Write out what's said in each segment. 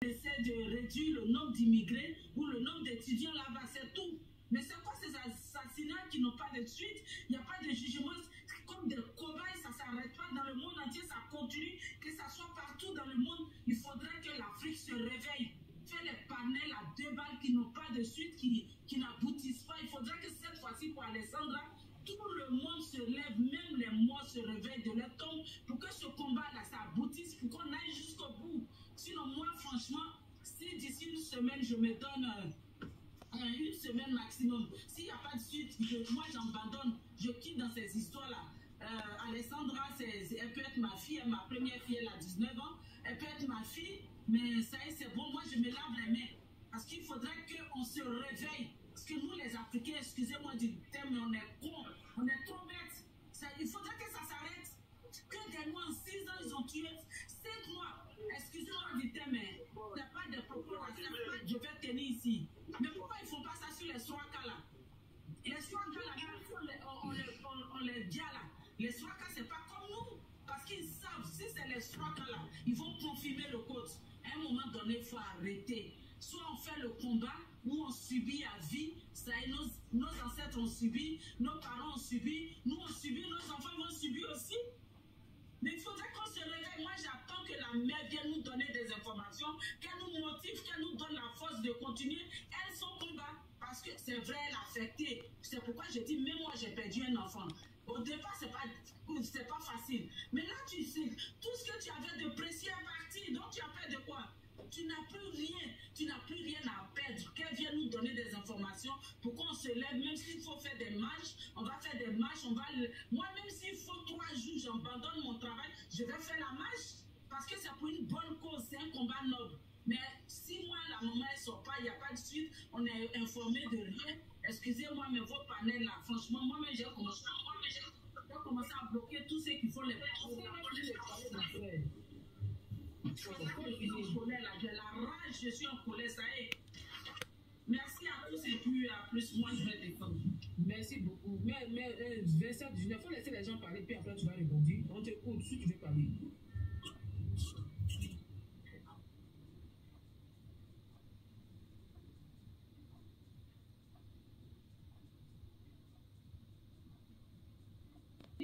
essaie de réduire le nombre d'immigrés ou le nombre d'étudiants là-bas, c'est tout. Mais c'est quoi ces assassinats qui n'ont pas de suite? Il n'y a pas de jugement. Comme des cobayes, ça ne s'arrête pas dans le monde entier, ça continue, que ça soit partout dans le monde. Il faudrait que l'Afrique se réveille. Fait les panels à 2 balles qui n'ont pas de suite, qui n'aboutissent pas. Il faudrait que cette fois-ci, pour Alessandra, tout le monde se lève, même les morts se réveillent de leur tombe pour que ce combat-là, ça aboutisse, pour qu'on aille jusqu'au bout. Sinon, moi, franchement, si d'ici une semaine, je me donne une semaine maximum, s'il n'y a pas de suite, moi, j'abandonne, je quitte dans ces histoires-là. Alessandra, elle peut être ma fille, ma première fille, elle a 19 ans, elle peut être ma fille, mais ça y est, c'est bon, moi, je me lave les mains. Parce qu'il faudrait qu'on se réveille. Parce que nous, les Africains, excusez-moi du terme, mais on est cons, on est trop bêtes. Il faudrait que ça s'arrête. Que des mois, en 6 ans, ils ont tué 5 mois. Excusez-moi du terme, mais il n'y a pas de propos là. Je vais tenir ici. Mais pourquoi ils ne font pas ça sur les Swaka là? Les Swaka là, on les dit là. Les Swaka, ce n'est pas comme nous. Parce qu'ils savent, si c'est les Swaka là, ils vont confirmer le code. À un moment donné, il faut arrêter. Soit on fait le combat, ou on subit à vie. Ça y est, nos ancêtres ont subi, nos parents ont subi, nous on subit, nos enfants vont subir aussi. Mais il faudrait qu'on se réveille. Moi, j'attends que la mère vienne nous donner des informations, qu'elle nous motive, qu'elle nous donne la force de continuer. Elle, son combat. Parce que c'est vrai, elle a affecté. C'est pourquoi je dis, même moi, j'ai perdu un enfant. Au départ, c'est pas facile. Mais là, tu sais, tout ce que tu avais de précieux est parti. Donc, tu as perdu quoi? Tu n'as plus rien. Tu n'as plus rien à perdre. Qu'elle vienne nous donner des informations pour qu'on se lève. Même s'il faut faire des marches, on va faire des marches. Moi, même s'il faut 3 jours, j'abandonne mon travail, je vais faire la marche. Parce que c'est pour une bonne cause. C'est un combat noble. Mais si moi, la maman, elle ne sort pas, il n'y a pas de suite, on est informé de rien. Excusez-moi, mais vos panels là, franchement, moi-même, j'ai commencé à bloquer tous ceux qui font les j'ai la rage, je suis en colère, ça y est. Merci à tous et puis à plus, moi je vais défendre. Merci beaucoup. Mais 27, 19, il faut laisser les gens parler, puis après tu vas répondre. On t'écoute si tu veux parler.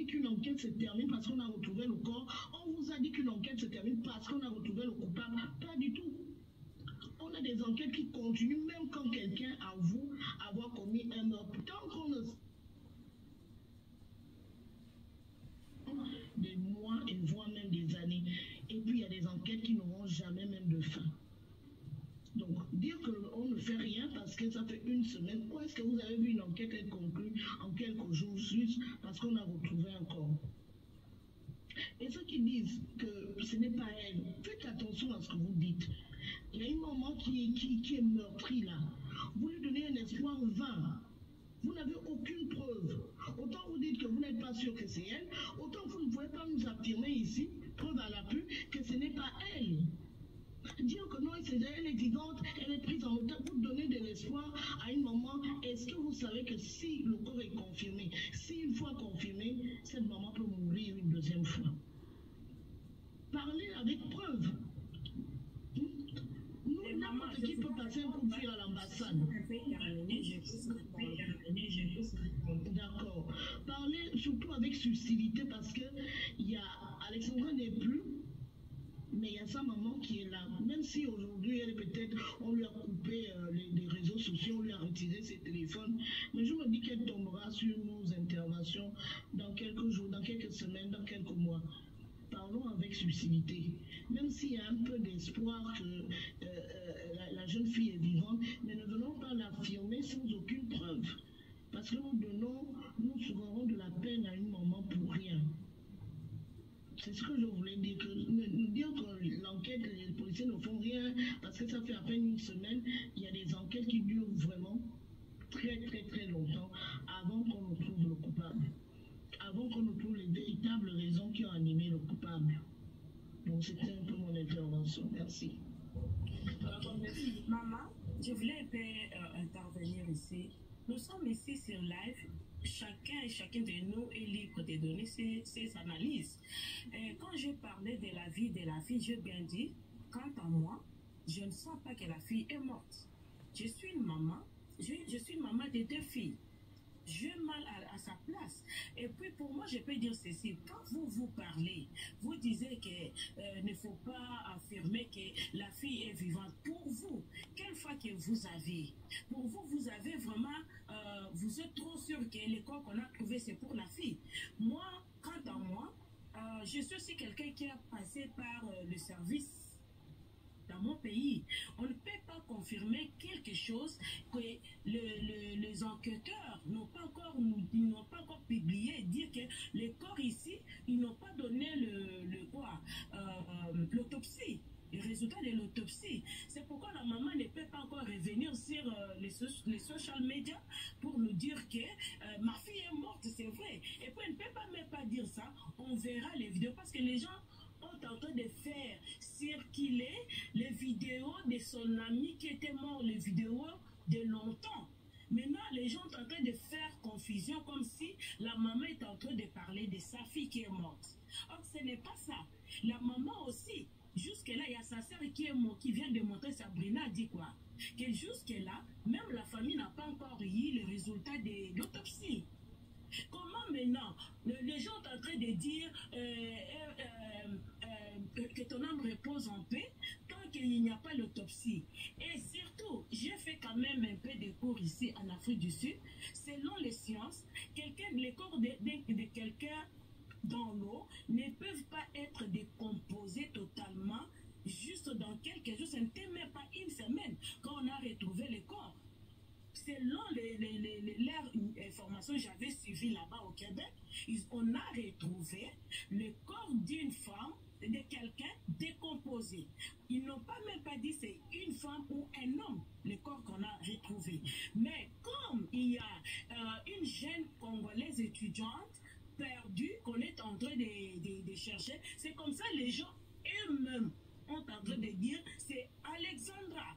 Qu'une enquête se termine parce qu'on a retrouvé le corps. On vous a dit qu'une enquête se termine parce qu'on a retrouvé le coupable. Pas du tout. On a des enquêtes qui continuent même quand quelqu'un avoue avoir commis un meurtre. Tant qu'on ne... des mois et voire même des années. Et puis il y a des enquêtes qui n'auront jamais même de fin. Donc, dire qu'on ne fait rien parce que ça fait une semaine, où est-ce que vous avez vu une enquête être conclue en quelques jours juste parce qu'on a retrouvé un corps? Et ceux qui disent que ce n'est pas elle, faites attention à ce que vous dites. Il y a une maman qui est meurtrie là. Vous lui donnez un espoir vain. Vous n'avez aucune preuve. Autant vous dites que vous n'êtes pas sûr que c'est elle, autant vous ne pouvez pas nous affirmer ici, preuve à l'appui, que ce n'est pas elle. Dire que non, elle est vivante, elle est prise en otage, vous donnez de l'espoir à une maman. Est-ce que vous savez que si le corps est confirmé, si une fois confirmé, cette maman peut mourir une deuxième fois? Parlez avec preuve. Nous, n'importe qui peut passer un coup de fil à l'ambassade. D'accord. Parlez surtout avec subtilité parce que Alexandra n'est plus. Mais il y a sa maman qui est là. Même si aujourd'hui, on lui a coupé les réseaux sociaux, on lui a retiré ses téléphones. Mais je me dis qu'elle tombera sur nos interventions dans quelques jours, dans quelques semaines, dans quelques mois. Parlons avec subtilité. Même s'il y a un peu d'espoir que la jeune fille est vivante, mais ne venons pas l'affirmer sans aucune preuve. Parce que nous serons de la peine à une maman pour rien. C'est ce que je voulais dire, dire que l'enquête, les policiers ne font rien, parce que ça fait à peine une semaine, il y a des enquêtes qui durent vraiment très très très longtemps avant qu'on ne trouve le coupable, avant qu'on ne trouve les véritables raisons qui ont animé le coupable. Donc c'était un peu mon intervention. Merci. Maman, je voulais intervenir ici. Nous sommes ici sur live. Chacun et chacune de nous est libre de donner ses analyses. Quand je parlais de la vie de la fille, j'ai bien dit, quant à moi, je ne sens pas que la fille est morte. Je suis une maman, je suis une maman de 2 filles. J'ai mal à sa place. Et puis pour moi, je peux dire ceci. Quand vous parlez, vous disiez qu'il ne faut pas affirmer que la fille est vivante. Pour vous, quelle fois que vous avez, pour vous, vous avez vraiment, vous êtes trop sûr que les corps qu'on a trouvés, c'est pour la fille. Moi, quant à moi, je suis aussi quelqu'un qui a passé par le service dans mon pays. On ne peut pas confirmer quelque chose que les enquêteurs n'ont pas encore publié, dire que les corps ici, ils n'ont pas donné l'autopsie. Le résultat de l'autopsie. C'est pourquoi la maman ne peut pas encore revenir sur les social media pour nous dire que ma fille est morte, c'est vrai. Et puis elle ne peut pas même pas dire ça. On verra les vidéos parce que les gens ont en train de faire circuler les vidéos de son ami qui était mort, les vidéos de longtemps. Maintenant, les gens sont en train de faire confusion comme si la maman est en train de parler de sa fille qui est morte. Or, ce n'est pas ça. La maman aussi, jusque-là, il y a sa sœur qui vient de montrer, Sabrina dit quoi? Que jusque-là, même la famille n'a pas encore eu le résultat de l'autopsie. Comment maintenant, les gens sont en train de dire que ton âme repose en paix tant qu'il n'y a pas l'autopsie. Et surtout, j'ai fait quand même un peu de cours ici en Afrique du Sud. Selon les sciences, les corps de quelqu'un dans l'eau ne peuvent pas être décomposés totalement juste dans quelques jours. Ce n'était même pas une semaine quand on a retrouvé les corps. Selon leurs informations que j'avais suivies là-bas au Québec, on a retrouvé le corps d'une femme, de quelqu'un décomposé. Ils n'ont pas même pas dit c'est une femme ou un homme, le corps qu'on a retrouvé. Mais comme il y a une jeune Congolaise étudiante perdue qu'on est en train de chercher, c'est comme ça les gens eux-mêmes ont en train de dire c'est Alexandra.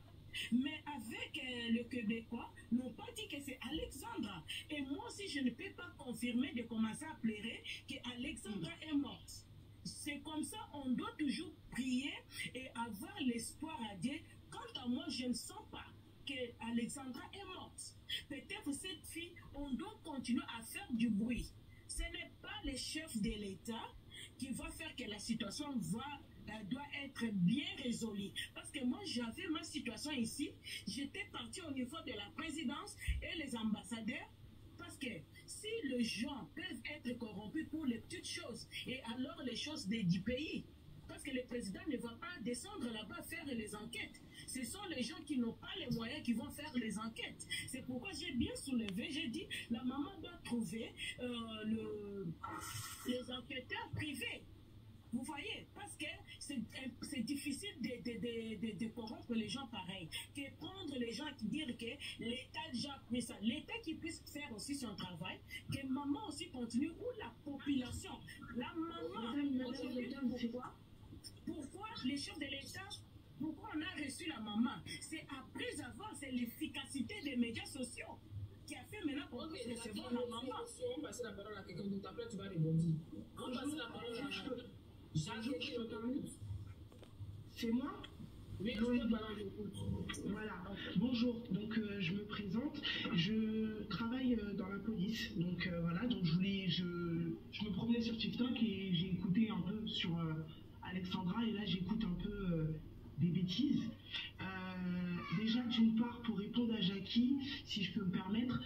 Mais avec le Québécois, n'ont pas dit que c'est Alexandra. Et moi aussi, je ne peux pas confirmer de commencer à pleurer que Alexandra est morte. C'est comme ça, on doit toujours prier et avoir l'espoir à Dieu. Quant à moi, je ne sens pas que Alexandra est morte. Peut-être cette fille, on doit continuer à faire du bruit. Ce n'est pas le chef de l'État qui va faire que la situation doit être bien résolue. Parce que moi, j'avais ma situation ici. J'étais partie au niveau de la présidence et les ambassadeurs. Parce que si les gens peuvent être corrompus pour les petites choses, et alors les choses du pays, parce que le président ne va pas descendre là-bas faire les enquêtes. Ce sont les gens qui n'ont pas les moyens qui vont faire les enquêtes. C'est pourquoi j'ai bien soulevé, j'ai dit, la maman doit trouver les enquêteurs privés. Vous voyez, parce que c'est difficile de corrompre les gens pareils, que prendre les gens qui disent que l'État a déjà pris ça. L'État qui puisse faire aussi son travail, que maman aussi continue, ou la population. La maman, pourquoi les chefs de l'État, pourquoi on a reçu la maman? C'est après avoir, c'est l'efficacité des médias sociaux qui a fait maintenant pour recevoir la maman. On passe la parole à quelqu'un d'autre, après tu vas rebondir. On passe la parole à c'est moi? Oui, voilà. Bonjour, donc je me présente. Je travaille dans la police. Donc voilà, donc je me promenais sur TikTok et j'ai écouté un peu sur Alexandra et là j'écoute un peu des bêtises. Déjà d'une part, pour répondre à Jackie, si je peux me permettre,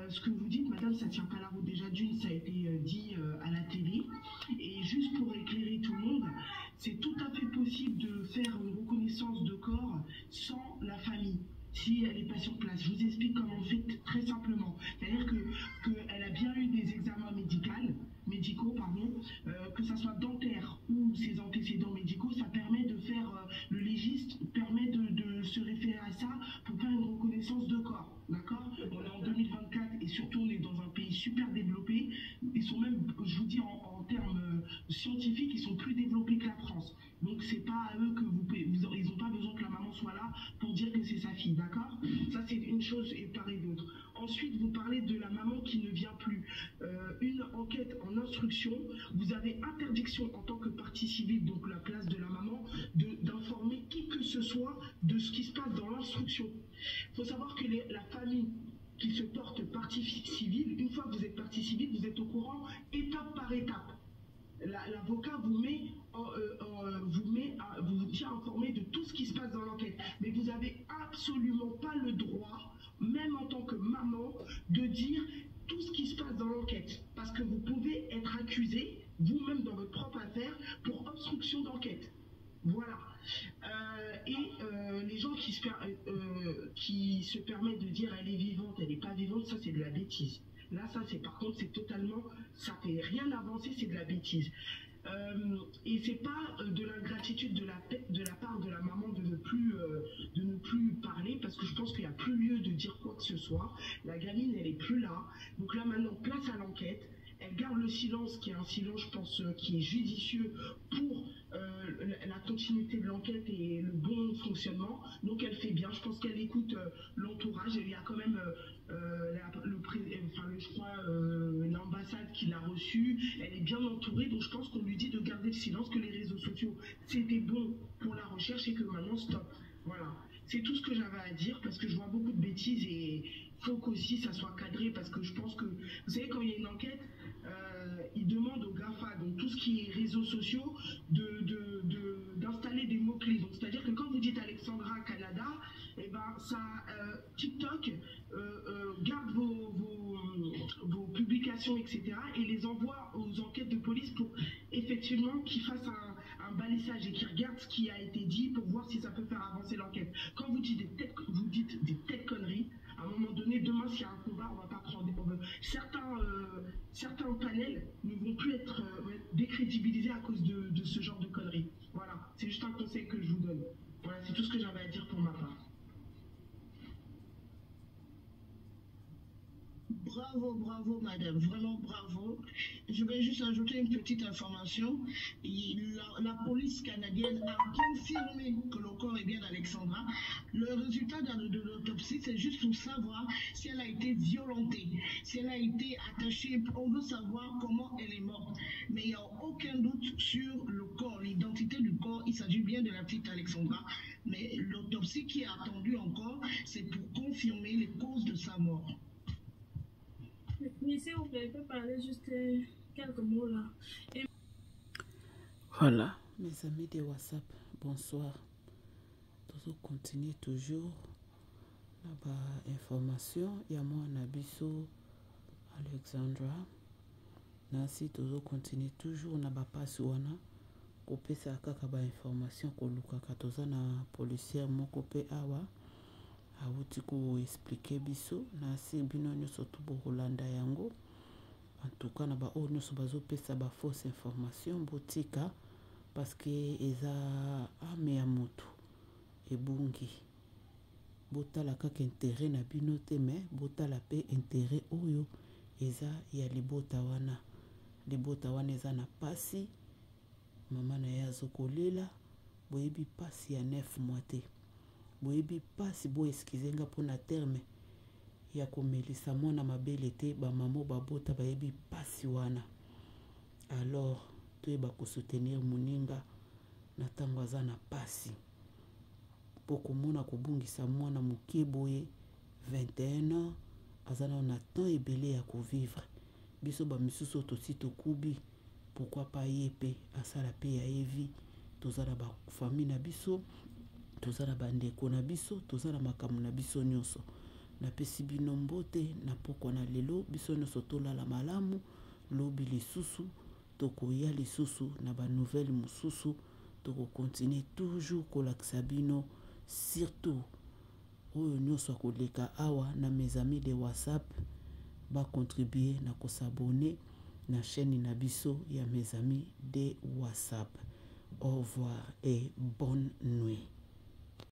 ce que vous dites, madame, ça tient pas la route. Déjà d'une, ça a été dit à la télé. Et juste pour éclairer tout le monde, c'est tout à fait possible de faire une reconnaissance de corps sans la famille, si elle n'est pas sur place. Je vous explique comment on fait très simplement. C'est-à-dire qu'elle a bien eu des examens médicaux, que ça soit dentaire ou ses antécédents médicaux, ça permet de faire, le légiste permet de se référer à ça pour faire une reconnaissance de corps. D'accord? On est en 2024 et surtout on est dans un pays super développé. Ils sont même, je vous dis en termes scientifiques, ils sont plus développés que la France. Donc c'est pas à eux que ils n'ont pas besoin que la maman soit là pour dire que c'est sa fille, d'accord? Ça c'est une chose et pareil d'autre. Ensuite vous parlez de la maman qui ne vient plus. Une enquête en instruction, vous avez interdiction en tant que partie civile, donc la place de la maman, d'informer qui que ce soit de se passe dans l'instruction. Il faut savoir que la famille qui se porte partie civile, une fois que vous êtes partie civile, vous êtes au courant étape par étape. L'avocat vous vous tient informé de tout ce qui se passe dans l'enquête. Mais vous n'avez absolument pas le droit, même en tant que maman, de dire tout ce qui se passe dans l'enquête. Parce que vous pouvez être accusé, vous-même dans votre propre affaire, pour obstruction d'enquête. Voilà. Les gens qui se permettent de dire elle est vivante, elle n'est pas vivante, ça c'est de la bêtise. Là, ça c'est par contre, c'est totalement, ça fait rien avancer, c'est de la bêtise. Et c'est pas de l'ingratitude de la part de la maman de ne plus parler, parce que je pense qu'il n'y a plus lieu de dire quoi que ce soit. La gamine, elle est plus là. Donc là maintenant, place à l'enquête. Elle garde le silence, qui est un silence, je pense, qui est judicieux pour la continuité de l'enquête et le bon fonctionnement. Donc elle fait bien. Je pense qu'elle écoute l'entourage. Il y a quand même l'ambassade qui l'a reçue. Elle est bien entourée. Donc je pense qu'on lui dit de garder le silence, que les réseaux sociaux, c'était bon pour la recherche et que maintenant, stop. Voilà. C'est tout ce que j'avais à dire, parce que je vois beaucoup de bêtises et il faut qu'aussi ça soit cadré, parce que je pense que, vous savez, quand il y a une enquête, ils demandent aux GAFA, donc tout ce qui est réseaux sociaux, d'installer des mots-clés. Donc c'est-à-dire que quand vous dites Alexandra Canada, et ben ça, TikTok garde vos publications, etc. et les envoie aux enquêtes de police pour effectivement qu'ils fassent un balisage et qu'ils regardent ce qui a été dit pour voir si ça peut faire avancer l'enquête. Quand vous dites des telles conneries, à un moment donné, demain s'il y a un combat, on va pas prendre certains panels ne vont plus être décrédibilisés à cause de ce genre de conneries. Voilà, c'est juste un conseil que je vous donne. Voilà, c'est tout ce que j'avais à dire pour ma part. Bravo, bravo, madame, vraiment bravo. Je vais juste ajouter une petite information. La police canadienne a confirmé que le corps est bien d'Alexandra. Le résultat de l'autopsie, c'est juste pour savoir si elle a été violentée, si elle a été attachée. On veut savoir comment elle est morte. Mais il n'y a aucun doute sur le corps, l'identité du corps. Il s'agit bien de la petite Alexandra. Mais l'autopsie qui est attendue encore, c'est pour confirmer les causes de sa mort. Mais si vous pouvez parler juste quelques mots là. Voilà, mes amis de WhatsApp, bonsoir. Nous continuons toujours l'information. Il y a moi, Nabiso, Alexandra. Nasi, nous continuons toujours. Nous avons pas souana. Kopé sa kaka ba information ko luka katoza na policier mo kopé awa. Awuti ko expliquer biso na si bino nyoso to bo Holanda yango. En tout cas na ba o nyoso bazo pesa ba fausse information botika parce que eza ame ya moto ebungi. Botala kaka intérêt na bino te mais botala pe intérêt oyo eza ya libota wana. Libota wana eza na pasi mama na ya zokolela boyebi pasi ya 9 mois te. Boyebi pasi bo eskizenga pona terme ya komelisa mwana mabele te ba mamo babota bayebi pasi wana. Alors toyeba ko soutenir moninga na tango aza na pasi po komona kobungisa mwana mokie boye 21 ans aza na temps ebele ya kovivre. Biso ba misusu tosi tokubi pourquoi pas yepe asala pe ya evi tozala ba famille na biso tozala bandeko na biso tozala makamu na biso nyonso na pesi bino mbote na pokwa na lelo biso nyonso tolala malamu lobi lisusu tokoya lisusu na ba nouvelle mususu toko continuer toujours kolakisa bino surtout oyo nyonso akoleka awa na mes amis de WhatsApp ba contribuer na ko s'abonner na chaîne na biso ya mes amis de WhatsApp. Au revoir et bonne nuit.